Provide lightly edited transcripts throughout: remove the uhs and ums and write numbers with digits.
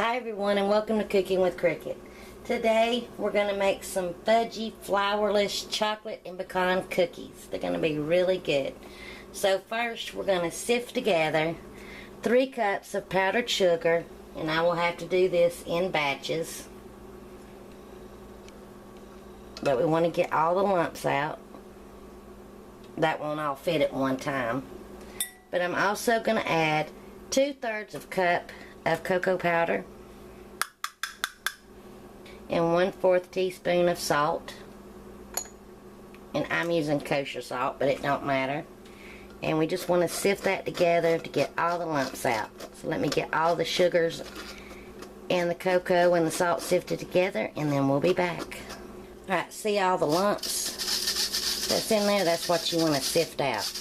Hi everyone, and welcome to Cooking with Cricket. Today we're going to make some fudgy, flourless chocolate and pecan cookies. They're going to be really good. So first we're going to sift together 3 cups of powdered sugar, and I will have to do this in batches. But we want to get all the lumps out. That won't all fit at one time. But I'm also going to add 2/3 of a cup of cocoa powder and 1/4 teaspoon of salt, and I'm using kosher salt, but it don't matter. And we just want to sift that together to get all the lumps out. So let me get all the sugars and the cocoa and the salt sifted together, and then we'll be back. Alright, see all the lumps that's in there? That's what you want to sift out.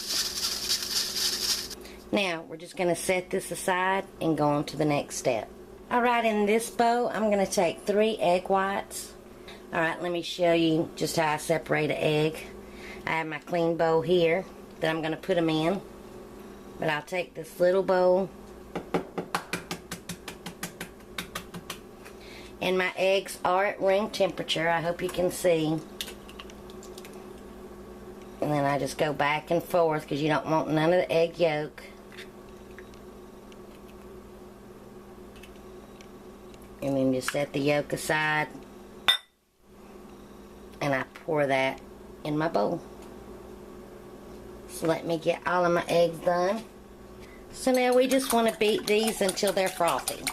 Now, we're just going to set this aside and go on to the next step. Alright, in this bowl, I'm going to take 3 egg whites. Alright, let me show you just how I separate an egg. I have my clean bowl here that I'm going to put them in. But I'll take this little bowl, and my eggs are at room temperature. I hope you can see. And then I just go back and forth because you don't want none of the egg yolk. And then just set the yolk aside, and I pour that in my bowl. So let me get all of my eggs done. So now we just want to beat these until they're frothy.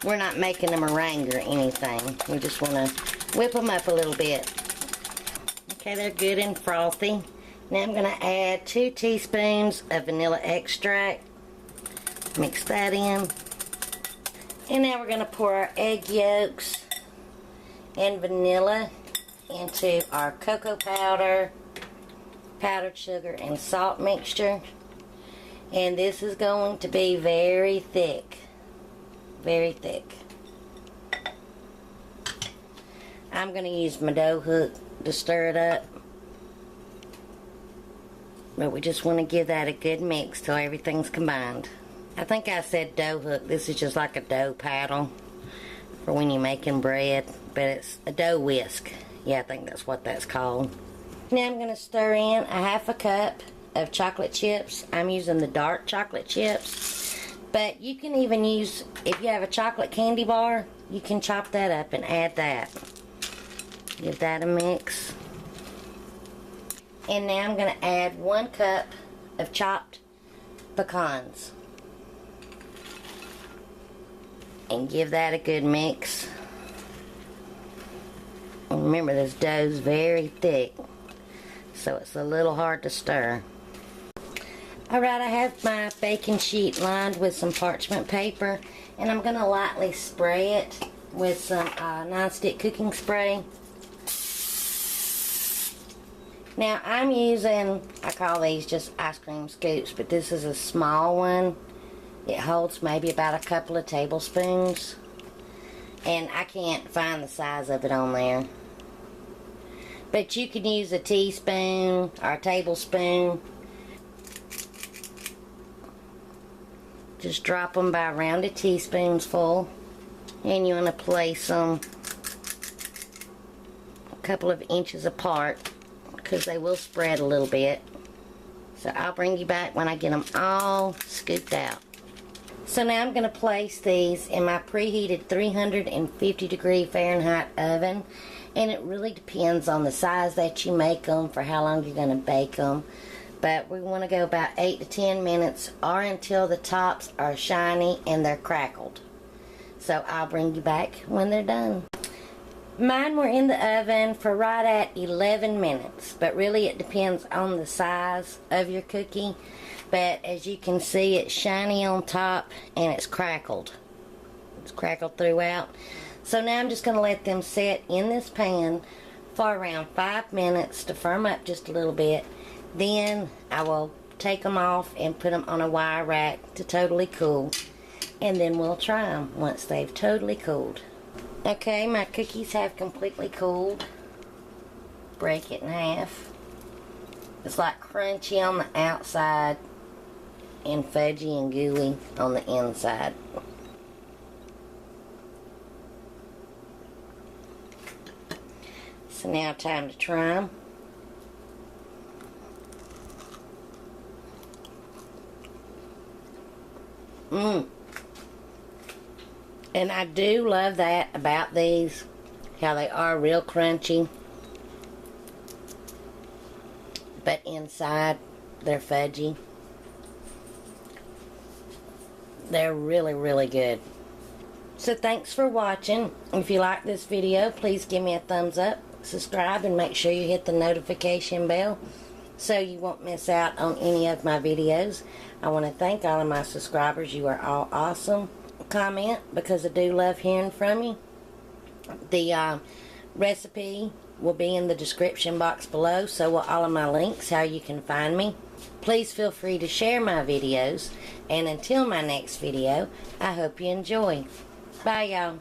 We're not making a meringue or anything. We just want to whip them up a little bit. Okay, they're good and frothy. Now I'm going to add 2 teaspoons of vanilla extract. Mix that in. And now we're going to pour our egg yolks and vanilla into our cocoa powder, powdered sugar, and salt mixture. And this is going to be very thick. Very thick. I'm going to use my dough hook to stir it up. But we just want to give that a good mix till everything's combined. I think I said dough hook. This is just like a dough paddle for when you're making bread, but it's a dough whisk. Yeah, I think that's what that's called. Now I'm going to stir in a 1/2 cup of chocolate chips. I'm using the dark chocolate chips, but you can even use, if you have a chocolate candy bar, you can chop that up and add that. Give that a mix. And now I'm going to add 1 cup of chopped pecans. And give that a good mix. And remember, this dough's very thick, so it's a little hard to stir. Alright, I have my baking sheet lined with some parchment paper, and I'm going to lightly spray it with some non-stick cooking spray. Now I'm using, I call these just ice cream scoops, but this is a small one. It holds maybe about a couple of tablespoons, and I can't find the size of it on there. But you can use a teaspoon or a tablespoon. Just drop them by rounded teaspoons full, and you want to place them a couple of inches apart because they will spread a little bit. So I'll bring you back when I get them all scooped out. So now I'm going to place these in my preheated 350-degree Fahrenheit oven, and it really depends on the size that you make them for how long you're going to bake them. But we want to go about 8 to 10 minutes or until the tops are shiny and they're crackled. So I'll bring you back when they're done. Mine were in the oven for right at 11 minutes, but really it depends on the size of your cookie. But as you can see, it's shiny on top and it's crackled. It's crackled throughout. So now I'm just going to let them set in this pan for around 5 minutes to firm up just a little bit. Then I will take them off and put them on a wire rack to totally cool. And then we'll try them once they've totally cooled. Okay, my cookies have completely cooled. Break it in half. It's like crunchy on the outside and fudgy and gooey on the inside. So now time to try them. And I do love that about these, how they are real crunchy, but inside they're fudgy. They're really, really good. So thanks for watching. If you like this video, please give me a thumbs up, subscribe, and make sure you hit the notification bell so you won't miss out on any of my videos. I want to thank all of my subscribers. You are all awesome. Comment, because I do love hearing from you. The recipe will be in the description box below, so will all of my links, how you can find me. Please feel free to share my videos, and until my next video, I hope you enjoy. Bye, y'all.